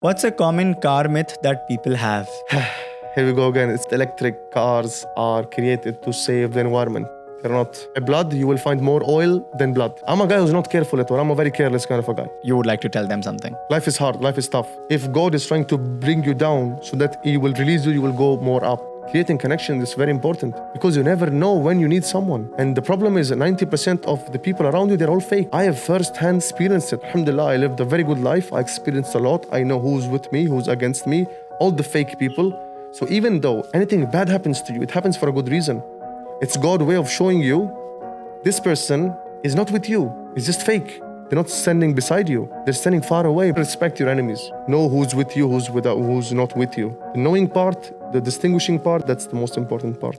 What's a common car myth that people have? Here we go again. It's electric cars are created to save the environment. They're not. Blood, you will find more oil than blood. I'm a guy who's not careful at all. I'm a very careless kind of a guy. You would like to tell them something. Life is hard. Life is tough. If God is trying to bring you down so that He will release you, you will go more up. Creating connection is very important because you never know when you need someone. And the problem is 90% of the people around you, they're all fake. I have first-hand experienced it. Alhamdulillah, I lived a very good life. I experienced a lot. I know who's with me, who's against me, all the fake people. So even though anything bad happens to you, it happens for a good reason. It's God's way of showing you this person is not with you. It's just fake. They're not standing beside you. They're standing far away. Respect your enemies. Know who's with you, who's not with you. The knowing part, the distinguishing part, that's the most important part.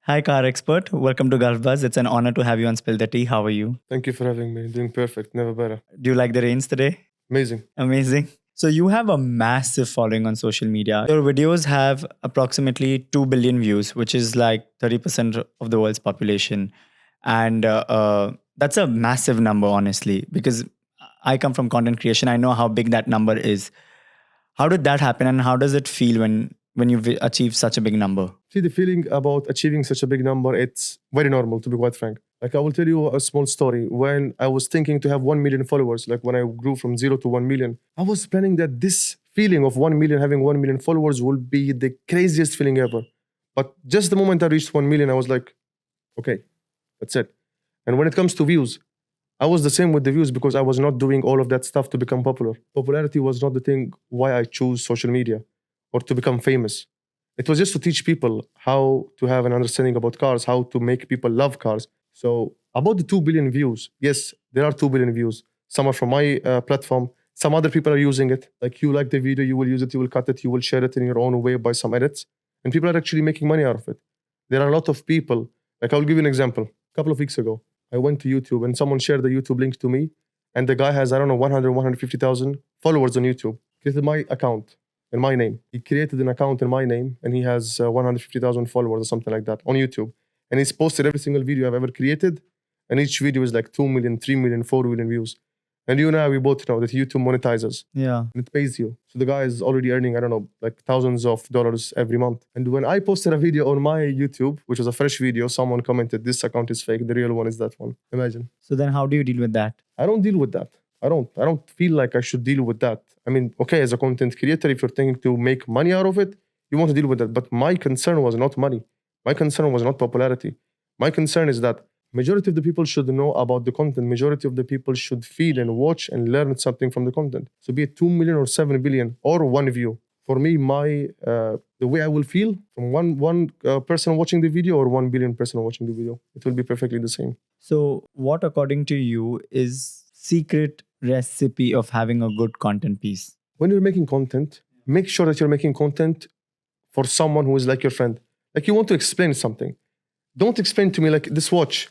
Hi, car expert. Welcome to Gulf Buzz. It's an honor to have you on Spill the Tea. How are you? Thank you for having me. Doing perfect. Never better. Do you like the rains today? Amazing. Amazing. So you have a massive following on social media. Your videos have approximately 2 billion views, which is like 30% of the world's population. And that's a massive number, honestly, because I come from content creation. I know how big that number is. How did that happen, and how does it feel when you've achieved such a big number? See, the feeling about achieving such a big number, it's very normal, to be quite frank. Like, I will tell you a small story. When I was thinking to have 1 million followers, like when I grew from 0 to 1 million, I was planning that this feeling of 1 million, having 1 million followers will be the craziest feeling ever. But just the moment I reached 1 million, I was like, okay, that's it. And when it comes to views, I was the same with the views because I was not doing all of that stuff to become popular. Popularity was not the thing why I chose social media or to become famous. It was just to teach people how to have an understanding about cars, how to make people love cars. So about the 2 billion views, yes, there are 2 billion views. Some are from my platform. Some other people are using it. Like, you like the video, you will use it, you will cut it, you will share it in your own way by some edits. And people are actually making money out of it. There are a lot of people. Like, I'll give you an example. A couple of weeks ago, I went to YouTube and someone shared the YouTube link to me. And the guy has, 150,000 followers on YouTube. Created my account in my name. He created an account in my name and he has 150,000 followers or something like that on YouTube. And he's posted every single video I've ever created. And each video is like 2 million, 3 million, 4 million views. And you and I, we both know that YouTube monetizes. Yeah. And it pays you. So the guy is already earning, like thousands of dollars every month. And when I posted a video on my YouTube, which was a fresh video, someone commented, this account is fake. The real one is that one. Imagine. So then how do you deal with that? I don't deal with that. I don't feel like I should deal with that. I mean, okay, as a content creator, if you're thinking to make money out of it, you want to deal with that. But my concern was not money. My concern was not popularity. My concern is that majority of the people should know about the content. Majority of the people should feel and watch and learn something from the content. So be it 2 million or 7 billion or one view. For me, the way I will feel from one person watching the video or 1 billion person watching the video, it will be perfectly the same. So what, according to you, is secret recipe of having a good content piece? When you're making content, make sure that you're making content for someone who is like your friend. Like, you want to explain something. Don't explain to me like this watch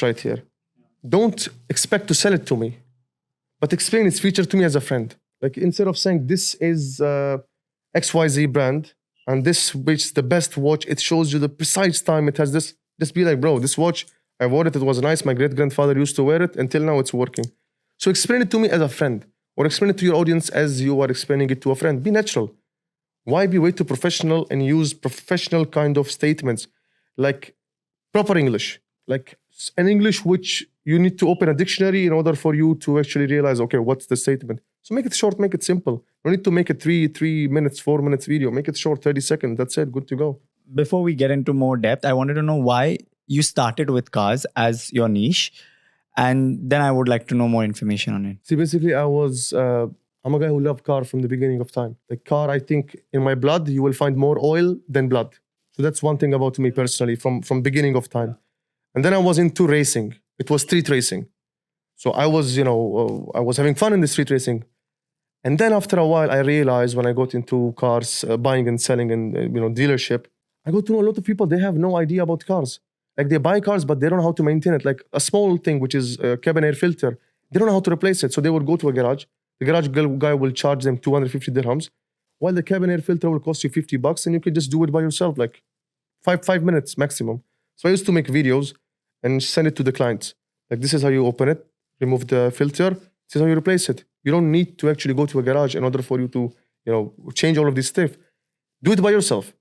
right here. Don't expect to sell it to me, but explain its feature to me as a friend. Like, instead of saying this is XYZ brand and this which is the best watch, it shows you the precise time, it has this, just be like, bro, this watch, I wore it, it was nice, my great-grandfather used to wear it, until now it's working. So explain it to me as a friend, or explain it to your audience as you are explaining it to a friend. Be natural. Why be way too professional and use professional kind of statements? Like proper English, like an English which you need to open a dictionary in order for you to actually realize, okay, what's the statement? So make it short, make it simple. You need to make it 3 minutes, 4 minutes video. Make it short, 30 seconds. That's it. Good to go. Before we get into more depth, I wanted to know why you started with cars as your niche. And then I would like to know more information on it. See, basically, I'm a guy who loved car from the beginning of time. The car, I think, in my blood, you will find more oil than blood. So that's one thing about me personally from beginning of time. And then I was into racing. It was street racing. So I was, I was having fun in the street racing. And then after a while, I realized when I got into cars, buying and selling and, dealership, I got to know a lot of people, they have no idea about cars. Like, they buy cars, but they don't know how to maintain it. Like a small thing, which is a cabin air filter, they don't know how to replace it. So they would go to a garage. The garage guy will charge them 250 dirhams, while the cabin air filter will cost you $50, and you can just do it by yourself, like five minutes maximum. So I used to make videos and send it to the clients. Like, this is how you open it, remove the filter, This is how you replace it. You don't need to actually go to a garage in order for you to, change all of this stuff. Do it by yourself.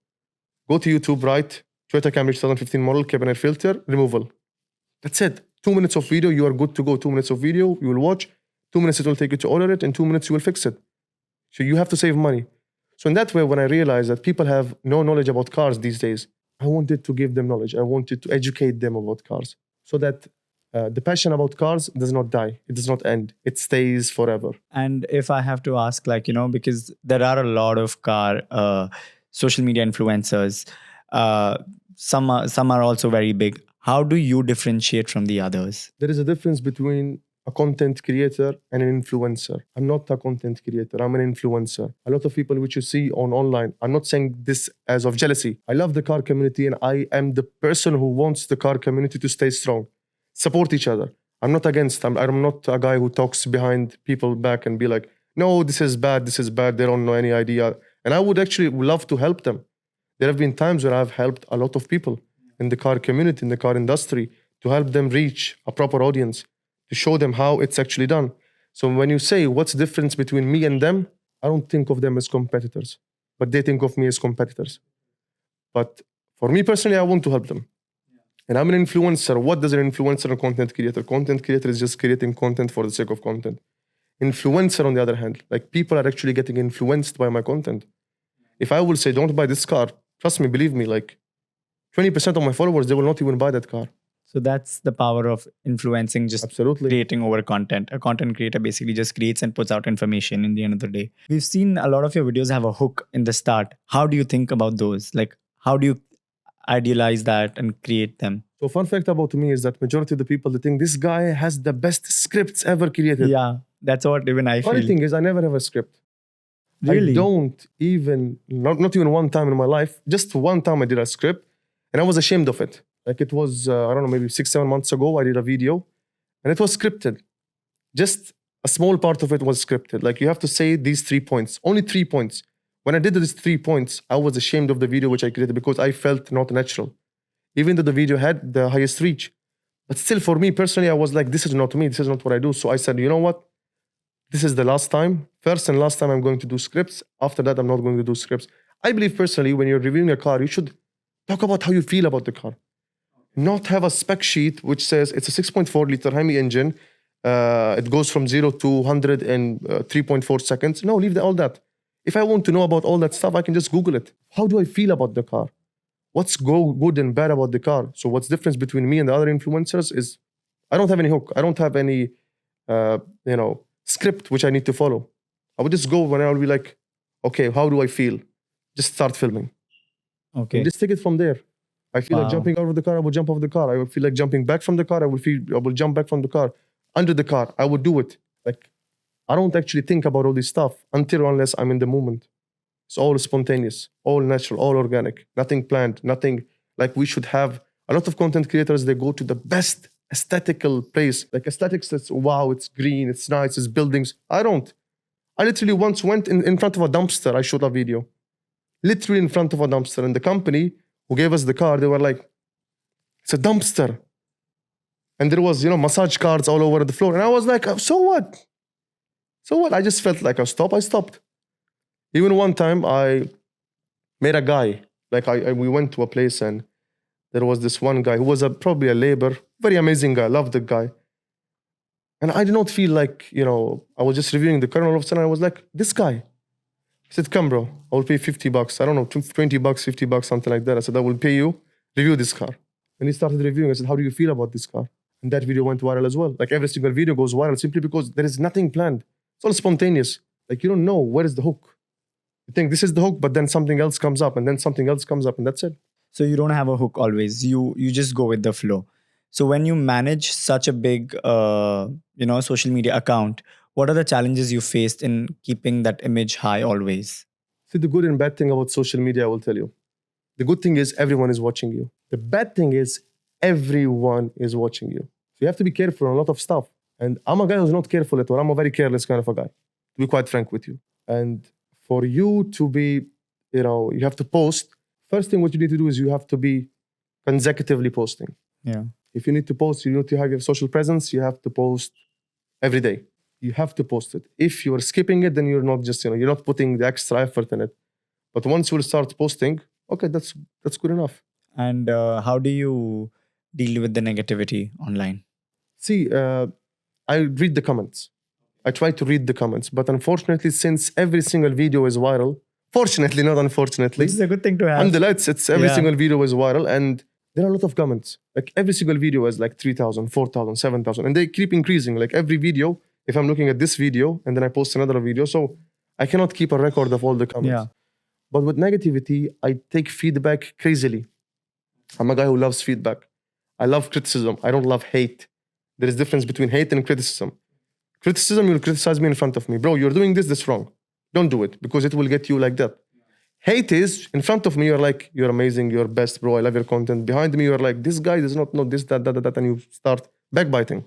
Go to YouTube, write Toyota Camry 2015 model, cabin air filter, removal. That's it. 2 minutes of video, you are good to go. 2 minutes of video, you will watch. 2 minutes it will take you to order it. In 2 minutes, you will fix it. So you have to save money. So in that way, when I realized that people have no knowledge about cars these days, I wanted to give them knowledge. I wanted to educate them about cars so that the passion about cars does not die. It does not end. It stays forever. And if I have to ask, because there are a lot of car social media influencers, some are also very big. How do you differentiate from the others? There is a difference between a content creator and an influencer. I'm not a content creator. I'm an influencer. A lot of people which you see online, I'm not saying this as of jealousy. I love the car community and I am the person who wants the car community to stay strong. Support each other. I'm not against them. I'm not a guy who talks behind people back and be like, no, this is bad, they don't know any idea. And I would actually love to help them. There have been times where I've helped a lot of people in the car community, in the car industry, to help them reach a proper audience, to show them how it's actually done. So when you say what's the difference between me and them, I don't think of them as competitors, but they think of me as competitors. But for me personally, I want to help them. And I'm an influencer. What does an influencer and content creator? Content creator is just creating content for the sake of content. Influencer, on the other hand, like people are actually getting influenced by my content. If I will say, don't buy this car, trust me, believe me, like 20% of my followers, they will not even buy that car. So that's the power of influencing, just Absolutely. creating over content. A content creator basically just creates and puts out information in the end of the day. We've seen a lot of your videos have a hook in the start. How do you think about those? Like, how do you idealize that and create them? So fun fact about me is that majority of the people, they think this guy has the best scripts ever created. Yeah, that's what even I Funny feel. thing is, I never have a script. Really? I don't even, not even one time in my life, just one time I did a script and I was ashamed of it. Like it was, I don't know, maybe 6-7 months ago, I did a video and it was scripted. Just a small part of it was scripted. Like you have to say these 3 points, only 3 points. When I did these 3 points, I was ashamed of the video which I created because I felt not natural. Even though the video had the highest reach. But still for me personally, I was like, this is not me, this is not what I do. So I said, you know what? This is the last time, first and last time I'm going to do scripts. After that, I'm not going to do scripts. I believe personally, when you're reviewing a car, you should talk about how you feel about the car. Not have a spec sheet which says it's a 6.4 liter Hemi engine. It goes from 0 to 100 in 3.4 seconds. No, leave all that. If I want to know about all that stuff, I can just Google it. How do I feel about the car? What's good and bad about the car? So what's the difference between me and the other influencers is I don't have any hook. I don't have any, script which I need to follow. I would just go when I will be like, okay, how do I feel? Just start filming. Okay. And just take it from there. I feel like Wow. jumping out of the car, I will jump off the car. I will feel like jumping back from the car, I will jump back from the car. Under the car, I would do it. Like, I don't actually think about all this stuff unless I'm in the moment. It's all spontaneous, all natural, all organic, nothing planned, nothing like we should have. A lot of content creators, they go to the best aesthetical place. Like aesthetics, that's wow, it's green, it's nice, it's buildings. I don't. I literally once went in front of a dumpster, I shot a video. Literally in front of a dumpster. And the company who gave us the car, they were like, it's a dumpster. And there was, massage cards all over the floor. And I was like, so what? So what? I just felt like I stopped. Even one time I met a guy, like we went to a place and there was this one guy who was probably a labor, very amazing guy, loved the guy. And I did not feel like, I was just reviewing the car and all of a sudden I was like, this guy. He said, come bro, I will pay $50. I don't know, $20, $50, something like that. I said, I will pay you, review this car. And he started reviewing. I said, how do you feel about this car? And that video went viral as well. Like every single video goes viral simply because there is nothing planned. It's all spontaneous. Like you don't know where is the hook. You think this is the hook, but then something else comes up and then something else comes up and that's it. So you don't have a hook always. You just go with the flow. So when you manage such a big, social media account, what are the challenges you faced in keeping that image high always? See, the good and bad thing about social media, I will tell you. The good thing is everyone is watching you. The bad thing is everyone is watching you. So you have to be careful on a lot of stuff. And I'm a guy who's not careful at all. I'm a very careless kind of a guy, to be quite frank with you. And for you to be, you have to post. First thing what you need to do is you have to be consecutively posting. Yeah. If you need to post, you need to have your social presence, you have to post every day. You have to post it. If you're skipping it, then you're not just, you're not putting the extra effort in it. But once you will start posting, okay, that's good enough. And how do you deal with the negativity online? See, I read the comments. I try to read the comments, but unfortunately, since every single video is viral, fortunately, not unfortunately, Which is a good thing to have. alhamdulillah, it's every Yeah. single video is viral, and there are a lot of comments. Like every single video is like 3,000, 4,000, 7,000, and they keep increasing. Like every video, if I'm looking at this video and then I post another video, so I cannot keep a record of all the comments. Yeah. But with negativity, I take feedback crazily. I'm a guy who loves feedback. I love criticism. I don't love hate. There is difference between hate and criticism. Criticism, you'll criticize me in front of me. Bro, you're doing this wrong. Don't do it because it will get you like that. Hate is in front of me, you're like, you're amazing, you're best, bro, I love your content. Behind me, you're like, this guy does not know this, that, and you start backbiting.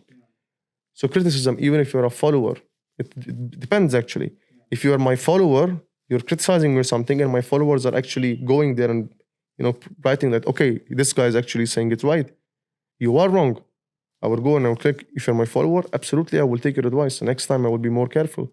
So criticism, even if you're a follower, it depends actually. If you are my follower, you're criticizing me or something, and my followers are actually going there and writing that, okay, this guy is actually saying it right. You are wrong. I will go and I will click. If you're my follower, absolutely, I will take your advice. The next time I will be more careful.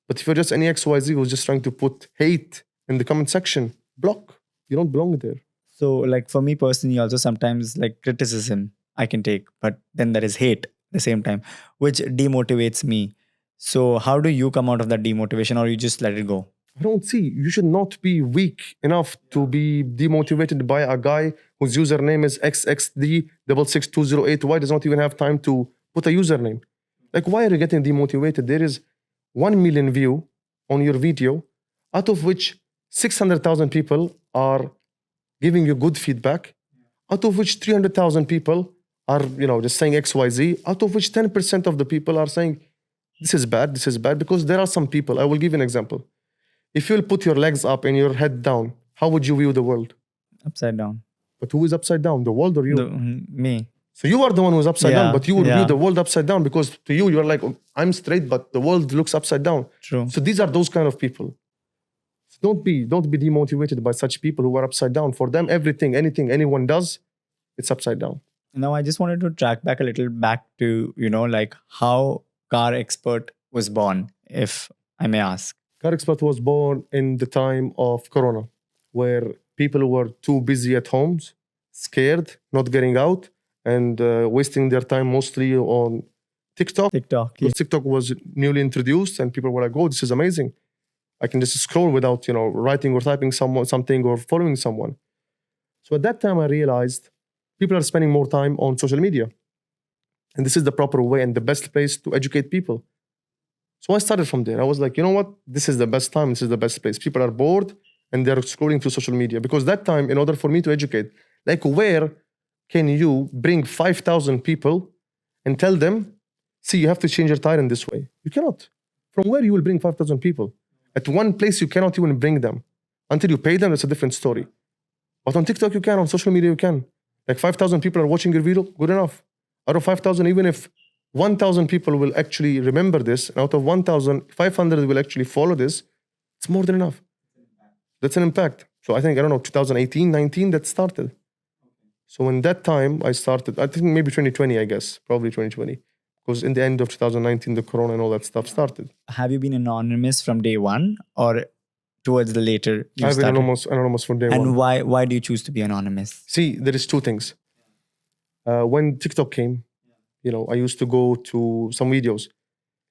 But if you're just any XYZ who's just trying to put hate in the comment section, block. You don't belong there. So like for me personally, also sometimes like criticism I can take, but then there is hate at the same time, which demotivates me. So how do you come out of that demotivation, or you just let it go? I don't see. You should not be weak enough to be demotivated by a guy whose username is XXD66208. Why does not even have time to put a username? Like, why are you getting demotivated? There is 1 million view on your video, out of which 600,000 people are giving you good feedback, out of which 300,000 people are, just saying XYZ, out of which 10% of the people are saying, this is bad, because there are some people, I will give you an example. If you'll put your legs up and your head down, how would you view the world? Upside down. But who is upside down, the world or you? Me. So you are the one who's upside down, but you would view yeah. the world upside down because to you, you're like, I'm straight, but the world looks upside down. True. So these are those kind of people. So don't be demotivated by such people who are upside down. For them, everything, anything anyone does, it's upside down. Now, I just wanted to track back a little back to, like how Car Expert was born, if I may ask. Car Expert was born in the time of Corona, where people were too busy at homes, scared, not getting out, and wasting their time mostly on TikTok. TikTok. Because TikTok was newly introduced, and people were like, "Oh, this is amazing! I can just scroll without, writing or typing something or following someone." So at that time, I realized people are spending more time on social media, and this is the proper way and the best place to educate people. So I started from there. I was like, you know what? This is the best time. This is the best place. People are bored and they're scrolling through social media. Because that time, in order for me to educate, like where can you bring 5,000 people and tell them, see, you have to change your tire in this way? You cannot. From where you will bring 5,000 people? At one place, you cannot even bring them. Until you pay them, that's a different story. But on TikTok, you can. On social media, you can. Like 5,000 people are watching your video, good enough. Out of 5,000, even if 1,000 people will actually remember this, and out of 1,500 will actually follow this, it's more than enough. That's an impact. So I think, 2018, 19, that started. So in that time, I started, I think maybe 2020, I guess, probably 2020. Because in the end of 2019, the corona and all that stuff started. Have you been anonymous from day one, or towards the later you I've been started? anonymous from day one. And why do you choose to be anonymous? See, there is two things. When TikTok came, I used to go to some videos.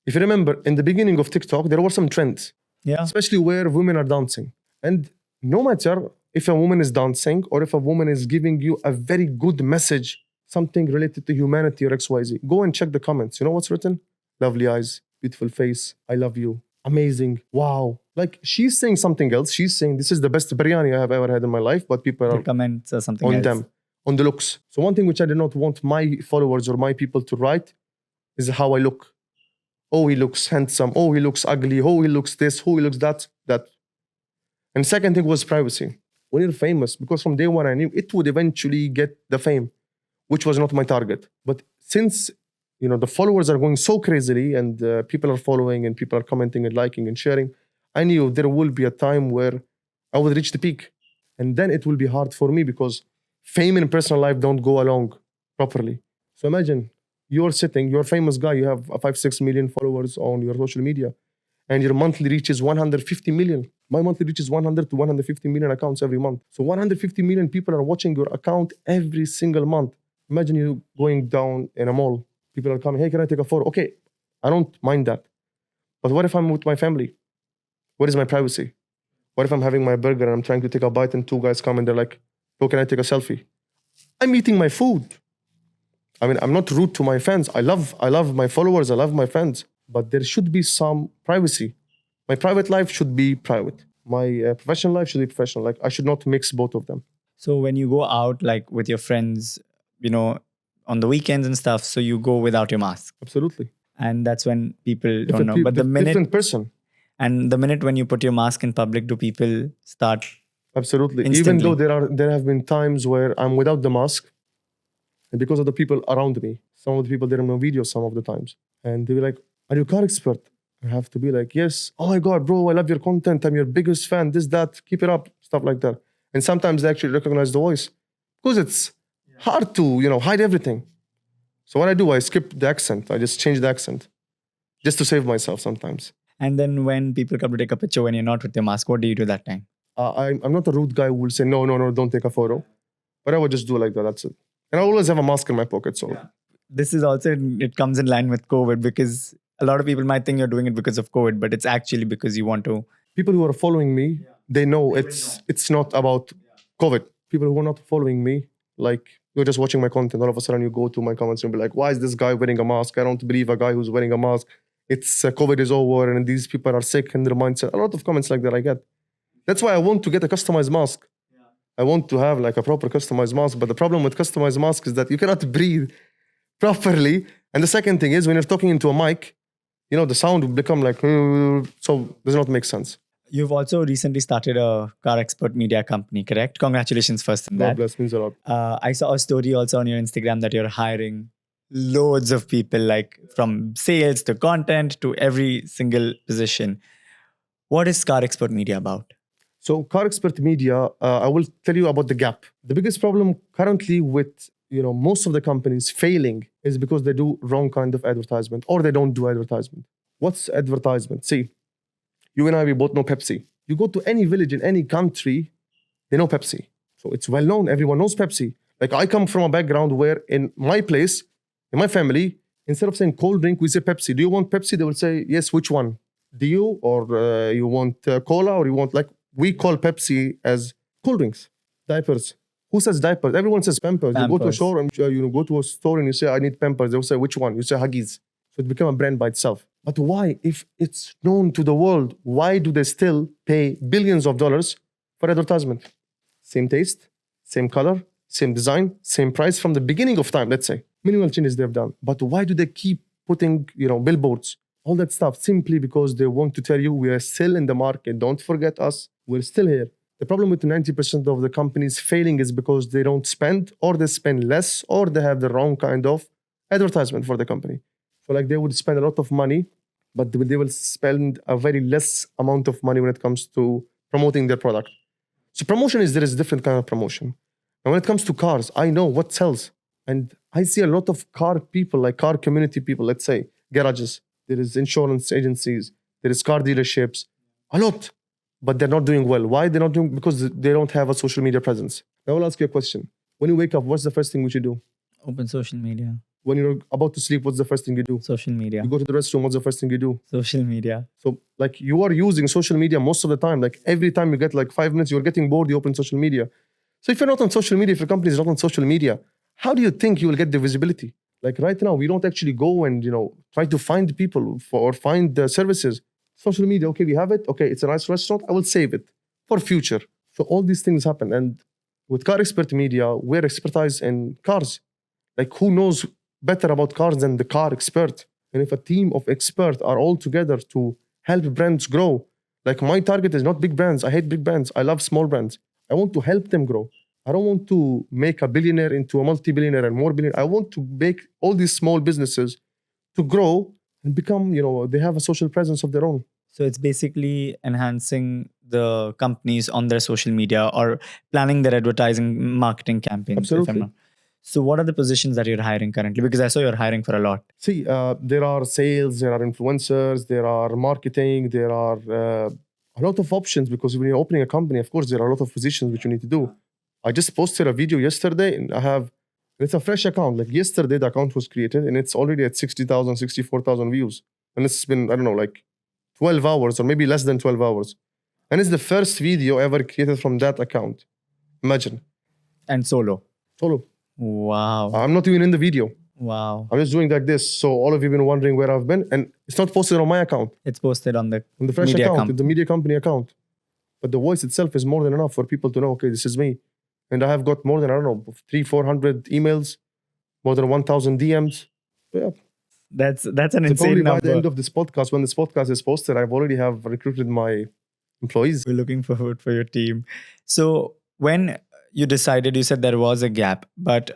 If you remember, in the beginning of TikTok, there were some trends. Yeah. Especially where women are dancing. And no matter if a woman is dancing or if a woman is giving you a very good message, something related to humanity or XYZ, go and check the comments. You know what's written? Lovely eyes, beautiful face, I love you, amazing, wow. Like she's saying something else. She's saying this is the best biryani I have ever had in my life, but people are comments or something on else. them, on the looks. So one thing which I did not want my followers or my people to write is how I look. Oh, he looks handsome. Oh, he looks ugly. Oh, he looks this. Oh, he looks that. And second thing was privacy. When you're famous, because from day one I knew it would eventually get the fame, which was not my target. But since the followers are going so crazily and people are following and people are commenting and liking and sharing, I knew there will be a time where I will reach the peak. And then it will be hard for me because fame and personal life don't go along properly. So imagine you're sitting, you're a famous guy, you have 5-6 million followers on your social media, and your monthly reach is 150 million. My monthly reach is 100 to 150 million accounts every month. So 150 million people are watching your account every single month. Imagine you going down in a mall. People are coming, hey, can I take a photo? Okay, I don't mind that. But what if I'm with my family? What is my privacy? What if I'm having my burger and I'm trying to take a bite and two guys come and they're like, oh, can I take a selfie? I'm eating my food. I mean, I'm not rude to my fans. I love my followers. I love my fans. But there should be some privacy. My private life should be private. My professional life should be professional. Like I should not mix both of them. So when you go out like with your friends, on the weekends and stuff, so you go without your mask. Absolutely. And that's when people don't know. But different person. And the minute when you put your mask in public, do people start? Absolutely. Instantly. Even though there have been times where I'm without the mask, and because of the people around me, some of the people, they're in my videos some of the times. And they be like, are you a car expert? I have to be like, yes. Oh my God, bro, I love your content. I'm your biggest fan. This, that, keep it up, stuff like that. And sometimes they actually recognize the voice because it's hard to, hide everything. So what I do, I skip the accent. I just change the accent just to save myself sometimes. And then when people come to take a picture when you're not with your mask, what do you do that time? I'm not a rude guy who will say, no, don't take a photo. But I would just do like that, that's it. And I always have a mask in my pocket, so. Yeah. This is also, it comes in line with COVID because a lot of people might think you're doing it because of COVID, but it's actually because you want to. People who are following me, they know it's not about COVID. People who are not following me, like you're just watching my content, all of a sudden you go to my comments and be like, why is this guy wearing a mask? I don't believe a guy who's wearing a mask. It's COVID is over and these people are sick in their mindset. A lot of comments like that I get. That's why I want to get a customized mask. I want to have like a proper customized mask. But the problem with customized mask is that you cannot breathe properly. And the second thing is when you're talking into a mic, the sound will become like, so does not make sense. You've also recently started a car expert media company, correct? Congratulations first on that. God bless, means a lot. I saw a story also on your Instagram that you're hiring loads of people, like from sales to content to every single position. What is Car Expert Media about? So Car Expert Media, I will tell you about the gap. The biggest problem currently with most of the companies failing is because they do wrong kind of advertisement or they don't do advertisement. What's advertisement? See, you and I, we both know Pepsi. You go to any village in any country, they know Pepsi. So it's well known, everyone knows Pepsi. Like I come from a background where in my place, in my family, instead of saying cold drink, we say Pepsi. Do you want Pepsi? They will say, yes, which one? Do you? Or you want cola? Or you want we call Pepsi as cold drinks, diapers. Who says diapers? Everyone says Pampers. You go to a store and go to a store and you say, I need Pampers. They'll say, which one? You say Huggies. So it became a brand by itself. But why? If it's known to the world, why do they still pay billions of dollars for advertisement? Same taste, same color, same design, same price from the beginning of time, let's say. Minimal changes they've done. But why do they keep putting, billboards, all that stuff? Simply because they want to tell you we are still in the market. Don't forget us. We're still here. The problem with 90% of the companies failing is because they don't spend or they spend less or they have the wrong kind of advertisement for the company. So they would spend a lot of money, but they will spend a very less amount of money when it comes to promoting their product. So promotion there is a different kind of promotion. And when it comes to cars, I know what sells. And I see a lot of car people, like car community people, let's say, garages. There is insurance agencies. There is car dealerships. A lot. But they're not doing well. Why they're not doing? Because they don't have a social media presence. Now I'll ask you a question. When you wake up, what's the first thing we should do? Open social media. When you're about to sleep, what's the first thing you do? Social media. You go to the restroom, what's the first thing you do? Social media. So you are using social media most of the time. Every time you get 5 minutes, you're getting bored, you open social media. So if you're not on social media, if your company is not on social media, how do you think you will get the visibility? Right now, we don't actually go and try to find people or find the services. Social media, okay, we have it. Okay, it's a nice restaurant. I will save it for future. So all these things happen. And with Car Expert Media, we're expertise in cars. Who knows better about cars than the car expert? And if a team of experts are all together to help brands grow, my target is not big brands. I hate big brands. I love small brands. I want to help them grow. I don't want to make a billionaire into a multi-billionaire and more billionaire. I want to make all these small businesses to grow and become, they have a social presence of their own. So it's basically enhancing the companies on their social media or planning their advertising marketing campaigns. Absolutely. So what are the positions that you're hiring currently? Because I saw you're hiring for a lot. See, there are sales, there are influencers, there are marketing, there are a lot of options, because when you're opening a company, of course, there are a lot of positions which you need to do. I just posted a video yesterday and it's a fresh account. Like yesterday, the account was created and it's already at 60,000, 64,000 views. And it's been, I don't know, like 12 hours or maybe less than 12 hours. And it's the first video ever created from that account. Imagine. And solo. Solo. Wow. I'm not even in the video. Wow. I'm just doing like this. So all of you have been wondering where I've been. And it's not posted on my account. It's posted on the Fresh media account, the media company account. But the voice itself is more than enough for people to know, okay, this is me. And I have got more than, I don't know, 300-400 emails, more than 1,000 DMs. Yeah. That's an So insane probably by number. the end of this podcast, when this podcast is posted, I've already have recruited my employees. We're looking forward for your team. So when you decided, you said there was a gap, but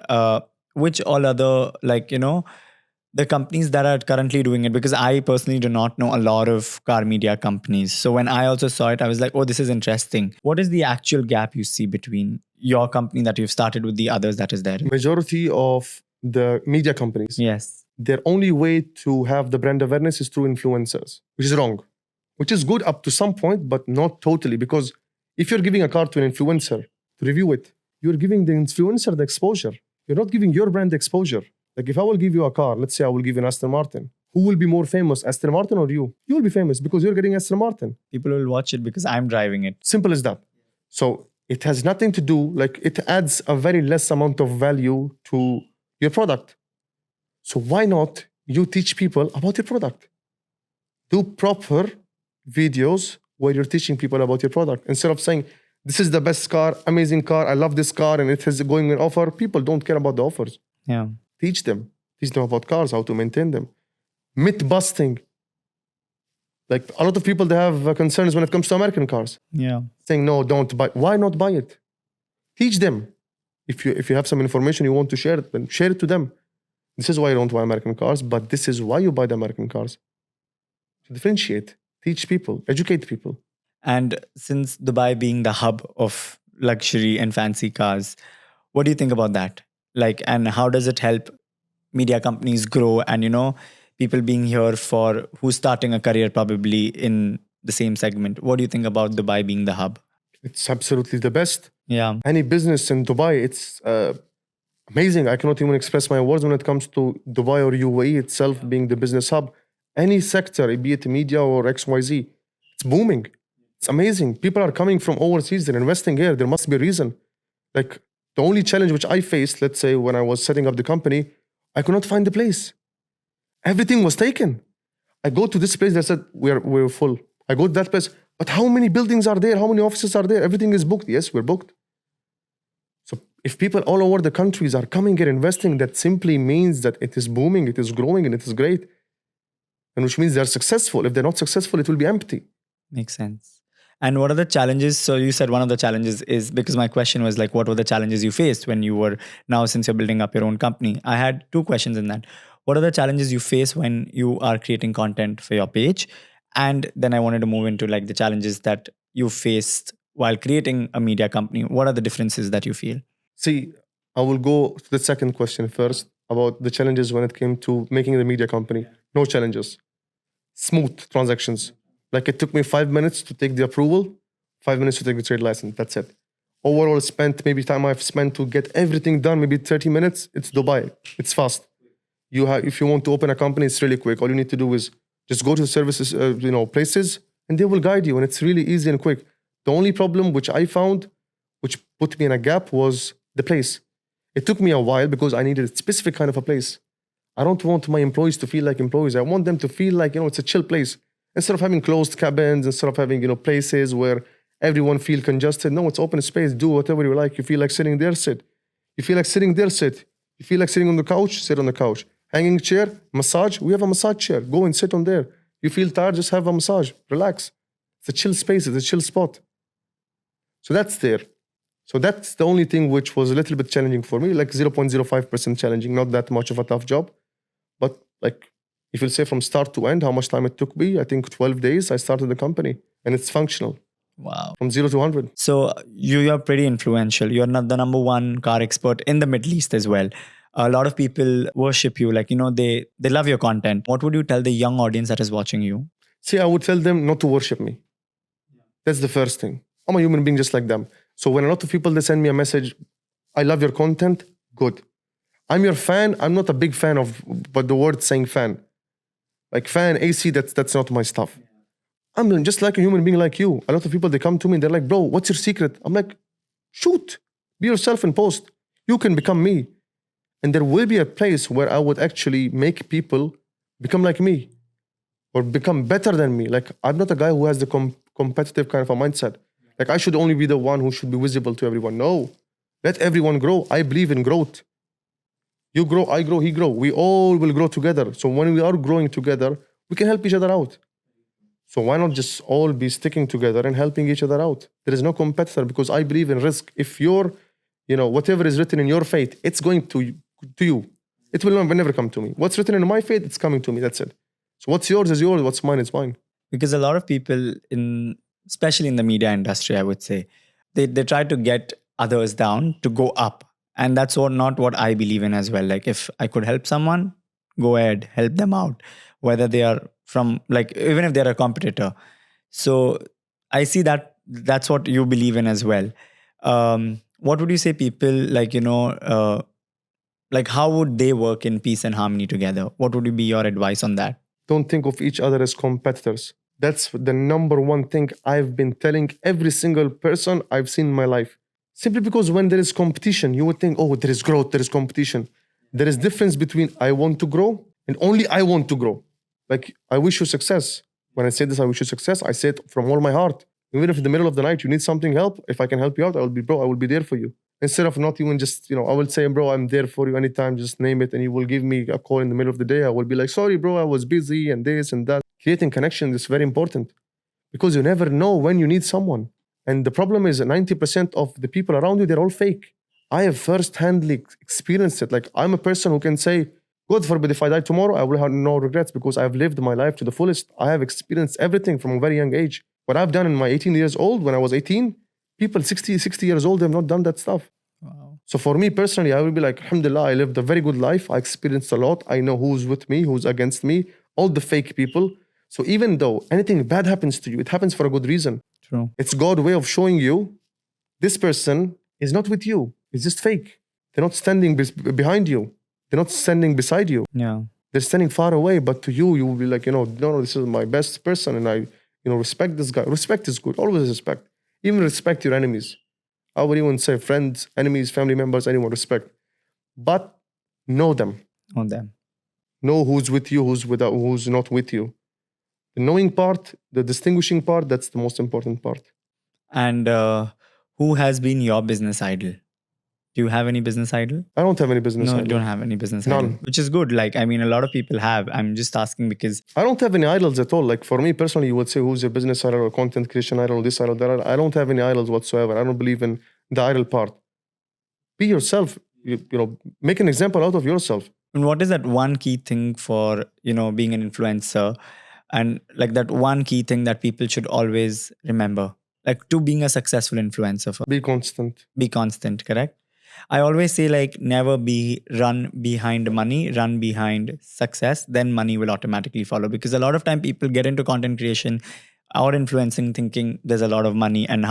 which all other, like, the companies that are currently doing it, because I personally do not know a lot of car media companies. So when I also saw it, I was like, oh, this is interesting. What is the actual gap you see between your company that you've started with the others that is there? Majority of the media companies, Yes. their only way to have the brand awareness is through influencers, which is wrong, which is good up to some point, but not totally. Because if you're giving a car to an influencer to review it, you're giving the influencer the exposure. You're not giving your brand exposure. Like if I will give you a car, let's say I will give you an Aston Martin. Who will be more famous, Aston Martin or you? You will be famous because you're getting Aston Martin. People will watch it because I'm driving it. Simple as that. So it has nothing to do, like it adds a very less amount of value to your product. So why not you teach people about your product? Do proper videos where you're teaching people about your product. Instead of saying, this is the best car, amazing car, I love this car and it has going on offer. People don't care about the offers. Yeah. Teach them about cars, how to maintain them. Myth busting. Like a lot of people, they have concerns when it comes to American cars. Yeah. Saying, no, don't buy. Why not buy it? Teach them. If you have some information you want to share it, then share it to them. This is why you don't buy American cars, but this is why you buy the American cars. To differentiate, teach people, educate people. And since Dubai being the hub of luxury and fancy cars, what do you think about that? Like, and how does it help media companies grow and, people being here for who's starting a career probably in the same segment? What do you think about Dubai being the hub? It's absolutely the best. Yeah. Any business in Dubai, it's amazing. I cannot even express my words when it comes to Dubai or UAE itself being the business hub. Any sector, be it media or XYZ, it's booming. It's amazing. People are coming from overseas, they're investing here. There must be a reason. Like the only challenge which I faced, let's say when I was setting up the company, I could not find the place. Everything was taken. I go to this place, they said, we're full. I go to that place, but how many buildings are there? How many offices are there? Everything is booked. Yes, we're booked. So if people all over the countries are coming here investing, that simply means that it is booming, it is growing, and it is great. And which means they're successful. If they're not successful, it will be empty. Makes sense. And what are the challenges? So you said one of the challenges is, because my question was like, what were the challenges you faced when you were, now since you're building up your own company? I had two questions in that. What are the challenges you face when you are creating content for your page? And then I wanted to move into like the challenges that you faced while creating a media company. What are the differences that you feel? See, I will go to the second question first about the challenges when it came to making the media company. No challenges. Smooth transactions. Like it took me 5 minutes to take the approval, 5 minutes to take the trade license. That's it. Overall spent, maybe time I've spent to get everything done, maybe 30 minutes. It's Dubai. It's fast. If you want to open a company, it's really quick. All you need to do is just go to the services, places, and they will guide you. And it's really easy and quick. The only problem which I found, which put me in a gap, was the place. It took me a while because I needed a specific kind of a place. I don't want my employees to feel like employees. I want them to feel like, it's a chill place. Instead of having closed cabins, instead of having, places where everyone feel congested. No, it's open space. Do whatever you like. You feel like sitting there, sit. You feel like sitting there, sit. You feel like sitting on the couch, sit on the couch. Hanging chair, massage. We have a massage chair. Go and sit on there. You feel tired, just have a massage. Relax. It's a chill space. It's a chill spot. So that's there. So that's the only thing which was a little bit challenging for me, like 0.05% challenging, not that much of a tough job. But like, if you'll say from start to end, how much time it took me, I think 12 days, I started the company and it's functional. Wow. from 0 to 100. So you are pretty influential. You're not the number one car expert in the Middle East as well. A lot of people worship you. Like, they love your content. What would you tell the young audience that is watching you? See, I would tell them not to worship me. That's the first thing. I'm a human being just like them. So when a lot of people, they send me a message, I love your content, good. I'm your fan. I'm not a big fan of, but the word saying fan. Like fan, AC, that's not my stuff. I'm just like a human being like you. A lot of people, they come to me and they're like, bro, what's your secret? I'm like, shoot, be yourself and post. You can become me. And there will be a place where I would actually make people become like me or become better than me. Like, I'm not a guy who has the competitive kind of a mindset. Like, I should only be the one who should be visible to everyone. No, let everyone grow. I believe in growth. You grow, I grow, he grow. We all will grow together. So when we are growing together, we can help each other out. So why not just all be sticking together and helping each other out? There is no competitor because I believe in risk. If you're, whatever is written in your fate, it's going to you. It will never come to me. What's written in my fate, it's coming to me. That's it. So what's yours is yours. What's mine is mine. Because a lot of people especially in the media industry, I would say, they try to get others down to go up. And that's not what I believe in as well. Like, if I could help someone, go ahead, help them out, whether they are from, like, even if they're a competitor. So I see that's what you believe in as well. What would you say people, like, like, how would they work in peace and harmony together? What would be your advice on that? Don't think of each other as competitors. That's the number one thing I've been telling every single person I've seen in my life. Simply because when there is competition, you would think, oh, there is growth, there is competition. There is difference between I want to grow and only I want to grow. Like, I wish you success. When I say this, I wish you success, I say it from all my heart. Even if in the middle of the night you need something help, if I can help you out, I will be there for you. Instead of not even just, I will say, bro, I'm there for you anytime, just name it, and you will give me a call in the middle of the day. I will be like, sorry, bro, I was busy and this and that. Creating connection is very important because you never know when you need someone. And the problem is that 90% of the people around you, they're all fake. I have first-hand experienced it. Like, I'm a person who can say, God forbid, if I die tomorrow, I will have no regrets because I've lived my life to the fullest. I have experienced everything from a very young age. What I've done in my 18 years old, when I was 18, people 60 years old have not done that stuff. Wow. So for me personally, I will be like, alhamdulillah, I lived a very good life. I experienced a lot. I know who's with me, who's against me, all the fake people. So even though anything bad happens to you, it happens for a good reason. True. It's God's way of showing you this person is not with you. It's just fake. They're not standing behind you. They're not standing beside you. Yeah. They're standing far away. But to you, you will be like, no, this is my best person. And I, respect this guy. Respect is good. Always respect. Even respect your enemies. I would even say friends, enemies, family members, anyone, respect. But know them. On them. Know who's with you, who's not with you. The knowing part, the distinguishing part, that's the most important part. And who has been your business idol? Do you have any business idol? I don't have any business No, idol. you don't have any business None. idol. Which is good. Like, I mean, a lot of people have. I'm just asking because I don't have any idols at all. Like, for me personally, you would say who's your business idol or content creation idol, this idol, that idol. I don't have any idols whatsoever. I don't believe in the idol part. Be yourself. Make an example out of yourself. And what is that one key thing for, being an influencer? And like that one key thing that people should always remember, like to being a successful influencer. Be constant. Be constant, correct? I always say, like, never run behind money, run behind success, then money will automatically follow. Because a lot of time people get into content creation or influencing thinking there's a lot of money. And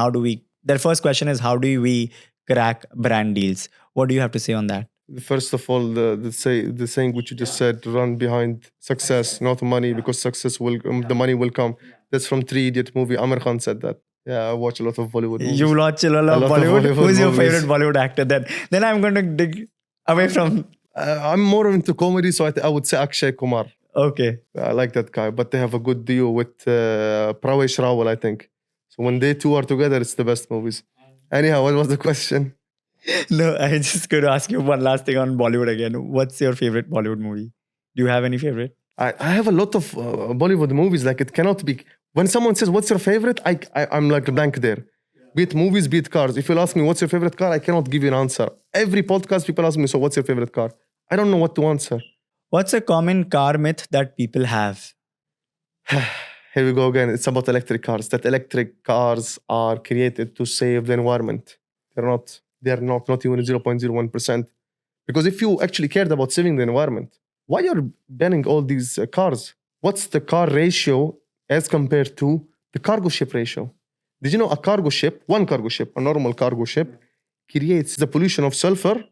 their first question is, how do we crack brand deals? What do you have to say on that? First of all, the saying which you just said, run behind success, not money, because success the money will come. That's from 3 Idiot movie. Amir Khan said that. Yeah, I watch a lot of Bollywood movies. You watch a lot of Bollywood? Who's your favorite Bollywood actor then? Then I'm going to dig away from... I'm more into comedy, so I would say Akshay Kumar. Okay. I like that guy, but they have a good duo with Pravesh Rawal, I think. So when they two are together, it's the best movies. Anyhow, what was the question? No, I just going to ask you one last thing on Bollywood again. What's your favorite Bollywood movie? Do you have any favorite? I have a lot of Bollywood movies. Like, it cannot be... When someone says, what's your favorite? I'm like blank there. Yeah. Be it movies, be it cars. If you'll ask me, what's your favorite car? I cannot give you an answer. Every podcast, people ask me, so what's your favorite car? I don't know what to answer. What's a common car myth that people have? Here we go again. It's about electric cars. That electric cars are created to save the environment. They're not even 0.01%. Because if you actually cared about saving the environment, why you're banning all these cars? What's the car ratio as compared to the cargo ship ratio? Did you know a cargo ship, one cargo ship, a normal cargo ship, creates the pollution of sulfur,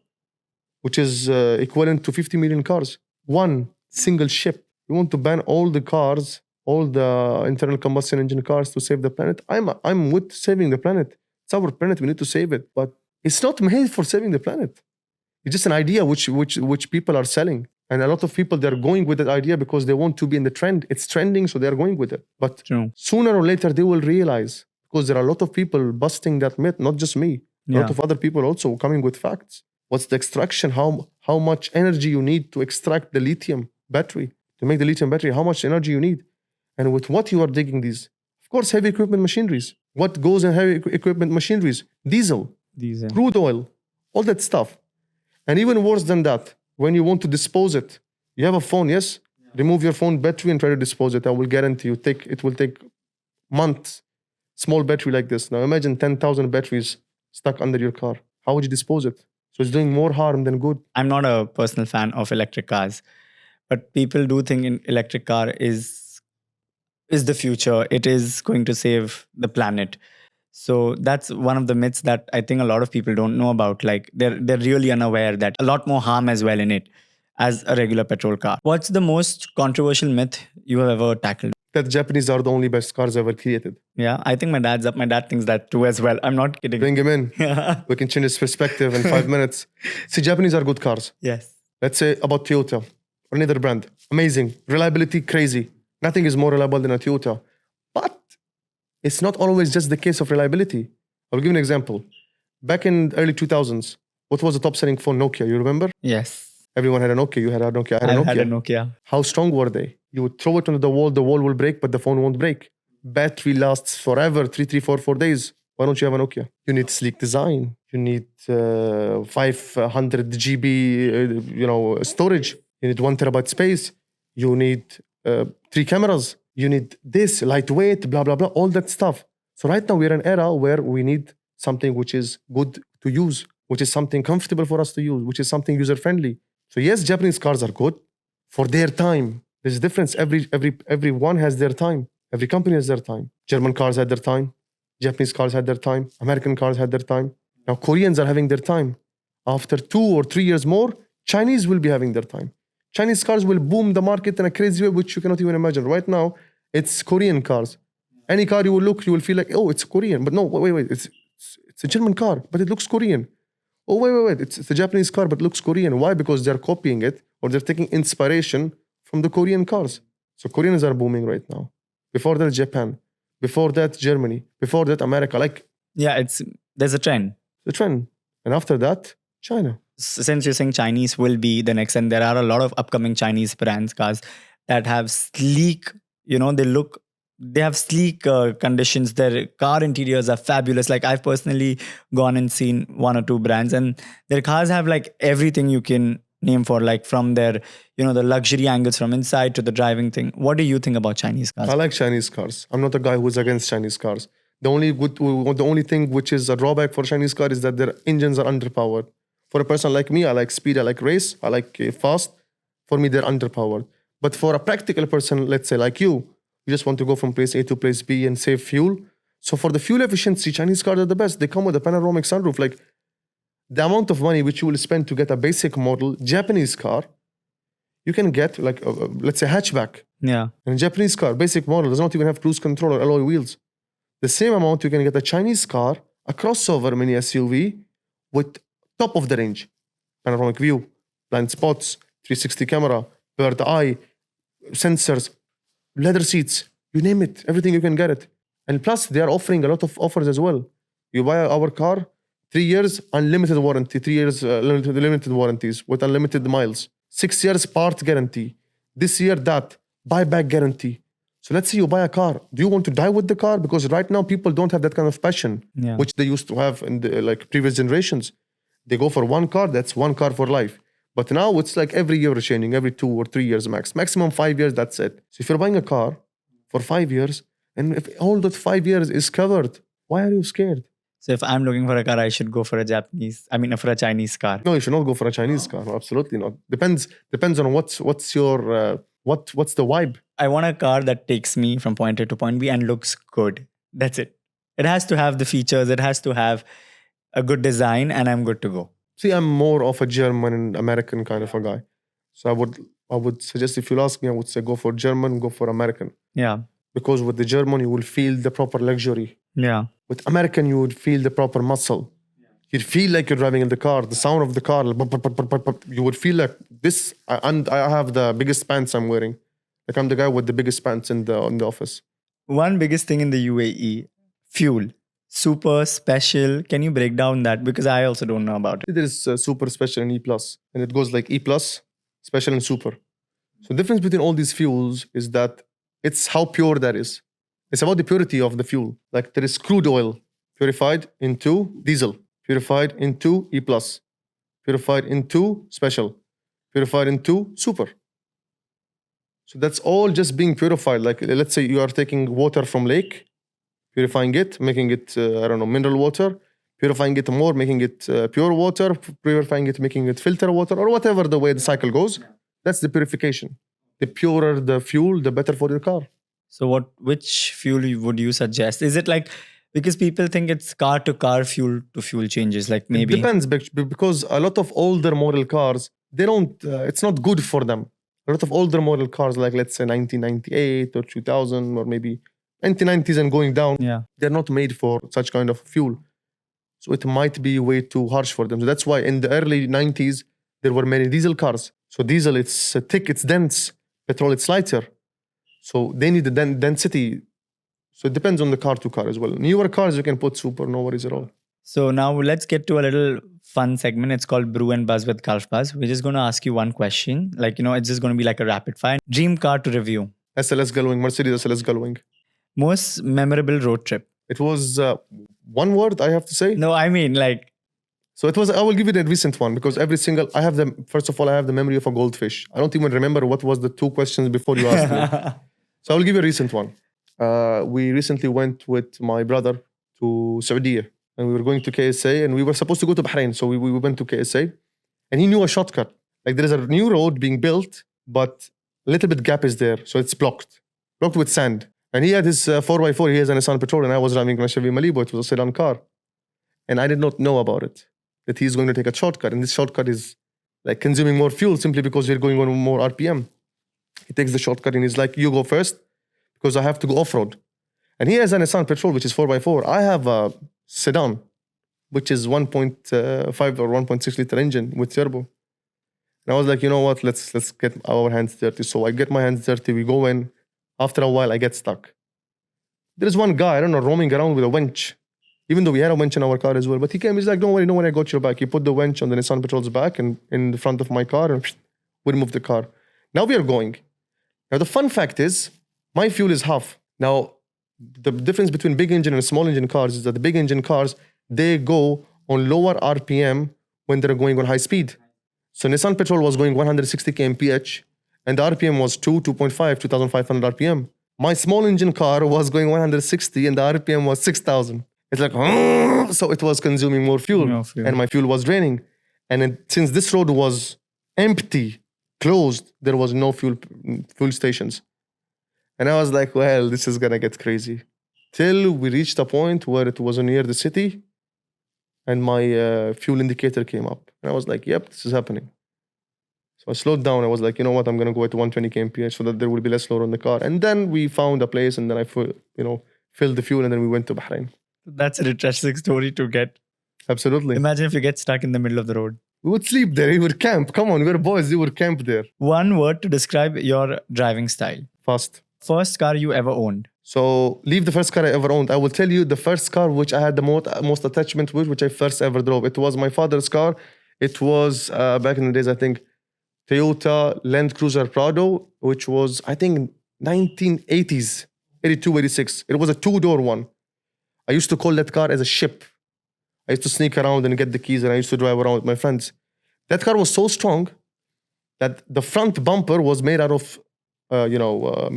which is equivalent to 50 million cars? One single ship. You want to ban all the cars, all the internal combustion engine cars to save the planet? I'm with saving the planet. It's our planet. We need to save it. But it's not made for saving the planet. It's just an idea which people are selling. And a lot of people, they're going with that idea because they want to be in the trend. It's trending, so they're going with it. But sooner or later, they will realize, because there are a lot of people busting that myth, not just me. A lot of other people also coming with facts. What's the extraction? How much energy you need to extract the lithium battery, to make the lithium battery, how much energy you need. And with what you are digging these? Of course, heavy equipment machineries. What goes in heavy equipment machineries? Diesel, crude oil, all that stuff. And even worse than that, when you want to dispose it, you have a phone, yes? Remove your phone battery and try to dispose it. I will guarantee you, it will take months. Small battery like this. Now imagine 10,000 batteries stuck under your car. How would you dispose it? So it's doing more harm than good. I'm not a personal fan of electric cars, but people do think an electric car is the future. It is going to save the planet. So that's one of the myths that I think a lot of people don't know about. Like they're really unaware that a lot more harm as well in it as a regular petrol car. What's the most controversial myth you have ever tackled? That Japanese are the only best cars ever created. Yeah, I think my dad's up. My dad thinks that too as well. I'm not kidding. Bring him in. We can change his perspective in 5 minutes. See, Japanese are good cars. Yes. Let's say about Toyota or another brand. Amazing. Reliability, crazy. Nothing is more reliable than a Toyota. But it's not always just the case of reliability. I'll give you an example. Back in the early 2000s, what was the top selling phone? Nokia, you remember? Yes. Everyone had a Nokia. You had a Nokia. I had a Nokia. How strong were they? You would throw it onto the wall will break, but the phone won't break. Battery lasts forever, 4 days. Why don't you have a Nokia? You need sleek design. You need 500 GB, storage. You need 1 terabyte space. You need 3 cameras. You need this, lightweight, blah, blah, blah, all that stuff. So right now we're in an era where we need something which is good to use, which is something comfortable for us to use, which is something user-friendly. So yes, Japanese cars are good for their time. There's a difference. Everyone has their time. Every company has their time. German cars had their time. Japanese cars had their time. American cars had their time. Now Koreans are having their time. After 2 or 3 years more, Chinese will be having their time. Chinese cars will boom the market in a crazy way, which you cannot even imagine. Right now, it's Korean cars. Any car you will look, you will feel like, oh, it's Korean. But no, wait. It's a German car, but it looks Korean. Oh, wait. It's a Japanese car, but it looks Korean. Why? Because they're copying it or they're taking inspiration from the Korean cars. So Koreans are booming right now. Before that, Japan. Before that, Germany. Before that, America. There's a trend. The trend. And after that, China. Since you're saying Chinese will be the next, and there are a lot of upcoming Chinese brands cars that have sleek, they have sleek conditions. Their car interiors are fabulous. Like I've personally gone and seen 1 or 2 brands, and their cars have like everything you can name for, like from their, the luxury angles from inside to the driving thing. What do you think about Chinese cars? I like Chinese cars. I'm not a guy who's against Chinese cars. The only thing which is a drawback for Chinese car is that their engines are underpowered. For a person like me, I like speed, I like race, I like fast. For me, they're underpowered. But for a practical person, let's say like you just want to go from place A to place B and save fuel. So for the fuel efficiency, Chinese cars are the best. They come with a panoramic sunroof. Like the amount of money which you will spend to get a basic model Japanese car, you can get like, let's say hatchback. Yeah. And a Japanese car, basic model, does not even have cruise control or alloy wheels. The same amount you can get a Chinese car, a crossover mini SUV with top of the range, panoramic view, blind spots, 360 camera, bird eye, sensors, leather seats, you name it, everything you can get it. And plus, they are offering a lot of offers as well. You buy our car, 3 years, unlimited warranty, 3 years limited warranties with unlimited miles, 6 years part guarantee, this year that, buyback guarantee. So let's say you buy a car. Do you want to die with the car? Because right now people don't have that kind of passion, which they used to have in the previous generations. They go for one car, that's one car for life. But now it's like every year changing, every 2 or 3 years max. Maximum 5 years, that's it. So if you're buying a car for 5 years. And if all that 5 years is covered, why are you scared? So if I'm looking for a car, I should go for for a Chinese car. No, you should not go for a Chinese car. No, absolutely not. Depends on what's your what's the vibe. I want a car that takes me from point A to point B and looks good. That's it. It has to have the features. It has to have a good design, and I'm good to go. See, I'm more of a German and American kind of a guy. So I would suggest, if you'll ask me, I would say go for German, go for American. Yeah. Because with the German, you will feel the proper luxury. Yeah. With American, you would feel the proper muscle. You'd feel like you're driving in the car. The sound of the car, you would feel like this. And I have the biggest pants I'm wearing. Like I'm the guy with the biggest pants in the office. One biggest thing in the UAE, fuel. Super special. Can you break down that? Because I also don't know about it. There is super special and E plus, and it goes like E plus, special and super. So the difference between all these fuels is that it's how pure that is. It's about the purity of the fuel. Like there is crude oil purified into diesel, purified into E plus, purified into special, purified into super. So that's all just being purified. Like let's say you are taking water from lake, purifying it, making it, mineral water, purifying it more, making it pure water, purifying it, making it filter water, or whatever the way the cycle goes. That's the purification. The purer the fuel, the better for your car. So which fuel would you suggest? Is it like, because people think it's car to car, fuel to fuel changes, like maybe. It depends, because a lot of older model cars, they don't, it's not good for them. A lot of older model cars, like let's say 1998 or 2000 or maybe 1990s and going down, they're not made for such kind of fuel. So it might be way too harsh for them. So that's why in the early 90s, there were many diesel cars. So diesel, it's thick, it's dense. Petrol, it's lighter. So they need the density. So it depends on the car to car as well. Newer cars, you can put super, no worries at all. So now let's get to a little fun segment. It's called Brew and Buzz with Gulf Buzz. We're just going to ask you one question. Like, it's just going to be like a rapid fire. Dream car to review. SLS Gullwing, Mercedes SLS Gullwing. Most memorable road trip. It was one word, I have to say. No, I mean like. So it was, I will give you the recent one because first of all, I have the memory of a goldfish. I don't even remember what was the two questions before you asked me. So I will give you a recent one. We recently went with my brother to Saudi and we were going to KSA and we were supposed to go to Bahrain. So we went to KSA and he knew a shortcut. Like there is a new road being built, but a little bit gap is there. So it's blocked with sand. And he had his 4x4, he has an Nissan Patrol, and I was driving a Chevy Malibu. It was a sedan car. And I did not know about it, that he's going to take a shortcut. And this shortcut is like consuming more fuel simply because we're going on more RPM. He takes the shortcut and he's like, you go first because I have to go off-road. And he has a Nissan Patrol, which is 4x4. I have a sedan, which is 1.5 or 1.6 liter engine with turbo. And I was like, you know what, let's get our hands dirty. So I get my hands dirty, we go in. After a while, I get stuck. There's one guy, I don't know, roaming around with a winch. Even though we had a winch in our car as well. But he came, he's like, don't worry, I got your back. He put the winch on the Nissan Patrol's back and in the front of my car and we moved the car. Now we are going. Now the fun fact is, my fuel is half. Now, the difference between big engine and small engine cars is that the big engine cars, they go on lower RPM when they're going on high speed. So Nissan Patrol was going 160 kmph and the RPM was 2.5, 2,500 RPM. My small engine car was going 160 and the RPM was 6,000. It's like, so it was consuming more fuel and my fuel was draining. And since this road was empty, closed, there was no fuel stations. And I was like, well, this is gonna get crazy. Till we reached a point where it was near the city and my fuel indicator came up. And I was like, yep, this is happening. So I slowed down. I was like, you know what, I'm gonna go at 120 kmph so that there will be less load on the car. And then we found a place and then I filled the fuel and then we went to Bahrain. That's an interesting story to get. Absolutely. Imagine if you get stuck in the middle of the road. We would sleep there. We would camp. Come on, we're boys. We would camp there. One word to describe your driving style. Fast. First car you ever owned. So leave the first car I ever owned. I will tell you the first car which I had the most attachment with, which I first ever drove. It was my father's car. It was back in the days, I think, Toyota Land Cruiser Prado, which was, I think, 1980s, 82, 86. It was a two-door one. I used to call that car as a ship. I used to sneak around and get the keys and I used to drive around with my friends. That car was so strong that the front bumper was made out of,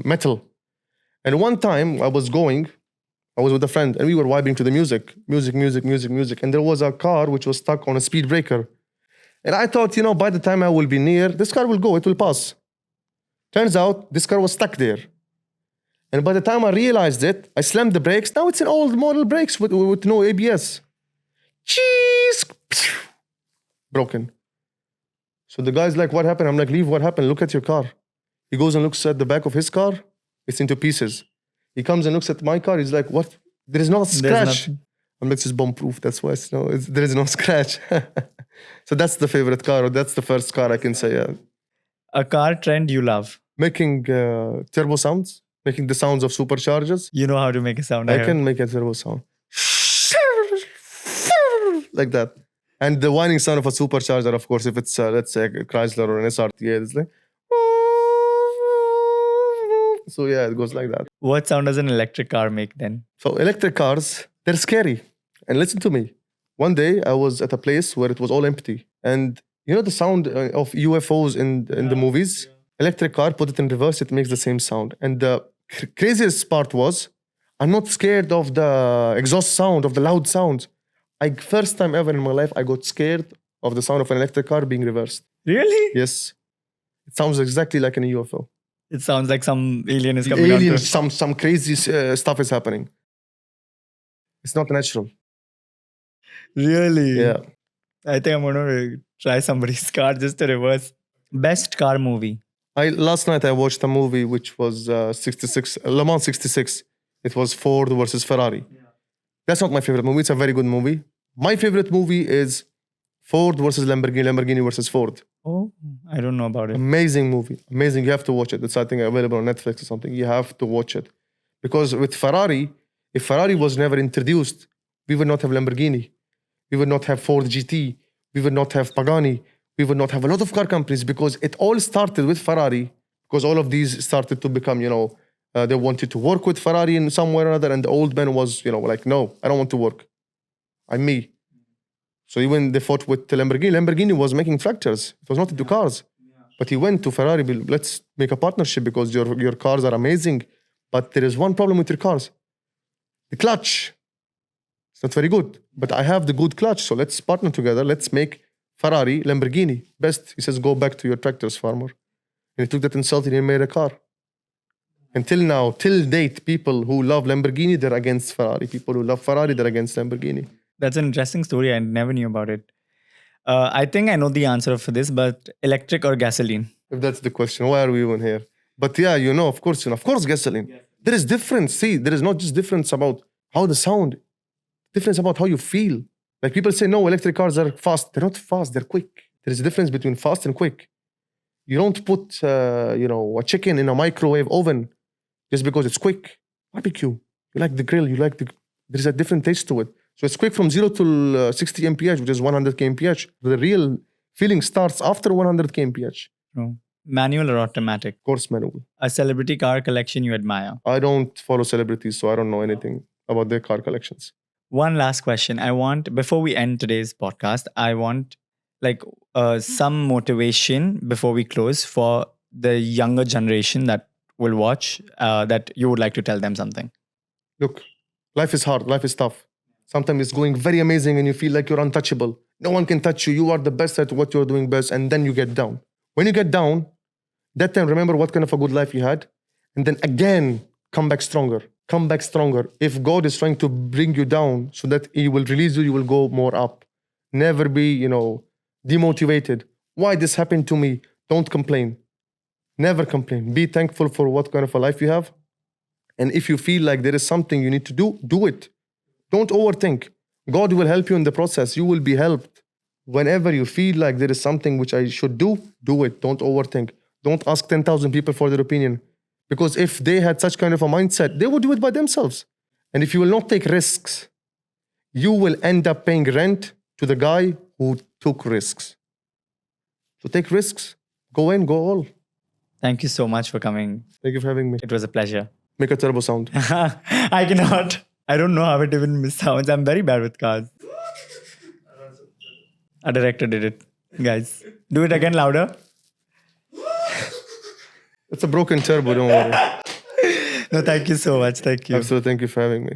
metal. And one time I was with a friend and we were vibing to the music. And there was a car which was stuck on a speed breaker. And I thought, by the time I will be near, this car will go, it will pass. Turns out this car was stuck there. And by the time I realized it, I slammed the brakes. Now it's an old model brakes with no ABS. Cheese! Broken. So the guy's like, what happened? I'm like, leave, what happened? Look at your car. He goes and looks at the back of his car. It's into pieces. He comes and looks at my car. He's like, what? There is no scratch. I'm like, this is bomb-proof. That's why there is no scratch. So that's the favorite car. Or that's the first car I can say. Yeah. A car trend you love? Making turbo sounds. Making the sounds of superchargers. You know how to make a sound. I can make a turbo sound. Like that. And the whining sound of a supercharger, of course, if it's, let's say, a Chrysler or an SRT, it's like... So yeah, it goes like that. What sound does an electric car make then? So electric cars, they're scary. And listen to me. One day I was at a place where it was all empty. And you know the sound of UFOs in the movies? Electric car, put it in reverse, it makes the same sound. And the craziest part was, I'm not scared of the exhaust sound, of the loud sound. First time ever in my life, I got scared of the sound of an electric car being reversed. Really? Yes. It sounds exactly like an UFO. It sounds like some alien is coming Alien, down. some crazy stuff is happening. It's not natural. Really? Yeah. I think I'm going to try somebody's car just to reverse. Best car movie? Last night I watched a movie which was 66, Le Mans 66. It was Ford versus Ferrari. Yeah. That's not my favorite movie. It's a very good movie. My favorite movie is Ford versus Lamborghini, Lamborghini versus Ford. Oh, I don't know about it. Amazing movie. Amazing. You have to watch it. It's, I think, available on Netflix or something. You have to watch it. Because with Ferrari, if Ferrari was never introduced, we would not have Lamborghini. We would not have Ford GT. We would not have Pagani. We would not have a lot of car companies because it all started with Ferrari. Because all of these started to become, they wanted to work with Ferrari in some way or another. And the old man was, like, no, I don't want to work. I'm me. So even they fought with Lamborghini. Lamborghini was making tractors. It was not into cars. But he went to Ferrari, let's make a partnership because your cars are amazing. But there is one problem with your cars. The clutch. It's not very good. But I have the good clutch. So let's partner together. Let's make Ferrari, Lamborghini. Best, he says, go back to your tractors, farmer. And he took that insult and he made a car. Until now, till date, people who love Lamborghini, they're against Ferrari. People who love Ferrari, they're against Lamborghini. That's an interesting story. I never knew about it. I think I know the answer for this, but electric or gasoline? If that's the question, why are we even here? But yeah, of course, gasoline. Yes. There is difference. See, there is not just difference about how the sound, difference about how you feel. Like people say, no, electric cars are fast. They're not fast, they're quick. There is a difference between fast and quick. You don't put, a chicken in a microwave oven just because it's quick. Barbecue. You like the grill, there's a different taste to it. So it's quick from 0 to 60 mph, which is 100 kmph. The real feeling starts after 100 kmph. Oh. Manual or automatic? Of course, manual. A celebrity car collection you admire? I don't follow celebrities, so I don't know anything about their car collections. One last question. Before we end today's podcast, I want some motivation before we close for the younger generation that will watch, that you would like to tell them something. Look, life is hard. Life is tough. Sometimes it's going very amazing and you feel like you're untouchable. No one can touch you. You are the best at what you're doing best. And then you get down. When you get down, that time, remember what kind of a good life you had. And then again, come back stronger. Come back stronger. If God is trying to bring you down so that He will release you, you will go more up. Never be, demotivated. Why this happened to me? Don't complain. Never complain. Be thankful for what kind of a life you have. And if you feel like there is something you need to do, do it. Don't overthink. God will help you in the process. You will be helped. Whenever you feel like there is something which I should do, do it. Don't overthink. Don't ask 10,000 people for their opinion. Because if they had such kind of a mindset, they would do it by themselves. And if you will not take risks, you will end up paying rent to the guy who took risks. So take risks. Go in, go all. Thank you so much for coming. Thank you for having me. It was a pleasure. Make a turbo sound. I cannot. I don't know how it even sounds. I'm very bad with cars. A director did it. Guys, do it again louder. It's a broken turbo, don't worry. No, thank you so much. Thank you. Absolutely. Thank you for having me.